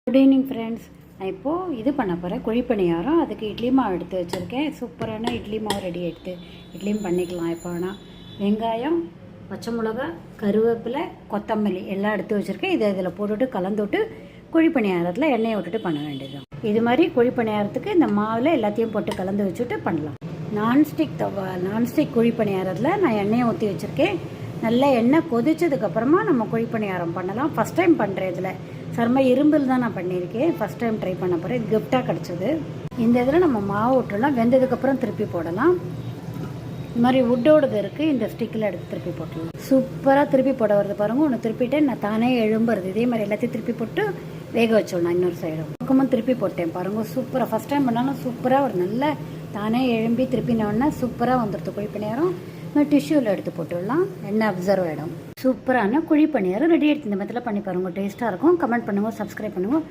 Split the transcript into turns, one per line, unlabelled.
Good evening friends. நான் இப்போது இது பண்ண போகிறேன், குழிப்பணியாரம். அதுக்கு இட்லி மாவு எடுத்து வச்சுருக்கேன். சூப்பரான இட்லி மாவு ரெடி எடுத்து இட்லியும் பண்ணிக்கலாம். இப்போ வேணால் வெங்காயம், பச்சை மிளகா, கருவேப்பிலை, கொத்தமல்லி எல்லாம் எடுத்து வச்சுருக்கேன். இதில் போட்டுட்டு கலந்துவிட்டு குழிப்பணியாரத்தில் எண்ணெயை விட்டுட்டு பண்ண வேண்டியது. இது மாதிரி குழிப்பணியாரத்துக்கு இந்த மாவில் எல்லாத்தையும் போட்டு கலந்து வச்சுட்டு பண்ணலாம். நான்ஸ்டிக் குழிப்பணியாரத்தில் நான் எண்ணெயை ஊற்றி வச்சுருக்கேன். நல்லா எண்ணெய் கொதிச்சதுக்கப்புறமா நம்ம குழிப்பணியாரம் பண்ணலாம். ஃபஸ்ட் டைம் பண்ணுறேன். இதில் சர்ம இரும்பில் தான் நான் பண்ணியிருக்கேன். ஃபஸ்ட் டைம் ட்ரை பண்ண போகிறேன். இது கிஃப்டாக கிடச்சிது. இந்த இதில் நம்ம மாவு விட்டுலாம், வெந்ததுக்கப்புறம் திருப்பி போடலாம். இது மாதிரி வுட்டோடது இருக்குது. இந்த ஸ்டிக்கில் எடுத்து திருப்பி போட்டலாம். சூப்பராக திருப்பி போட வருது பாருங்கள். ஒன்று திருப்பிட்டேன், நான் தானே எழும்புறது. இதே மாதிரி எல்லாத்தையும் திருப்பி போட்டு வேக வச்சோம். இன்னொரு சைடும் பக்கமும் திருப்பி போட்டேன் பாருங்கள். சூப்பராக ஃபஸ்ட் டைம் பண்ணாலும் சூப்பராக ஒரு நல்ல தானே எழும்பி திருப்பினோடனே சூப்பராக வந்துடுது குழிப்பணியாரம். டிஷ்யூவில் எடுத்து போட்டுடலாம். எண்ணெய் அப்சர்வ் ஆகிடும். சூப்பரான குழிப்பணியாரம் ரெடி எடுத்து இந்த மாதிரி பண்ணி பாருங்கள். டேஸ்ட்டாக இருக்கும். கமெண்ட் பண்ணுங்கள், சப்ஸ்கிரைப் பண்ணுங்கள்.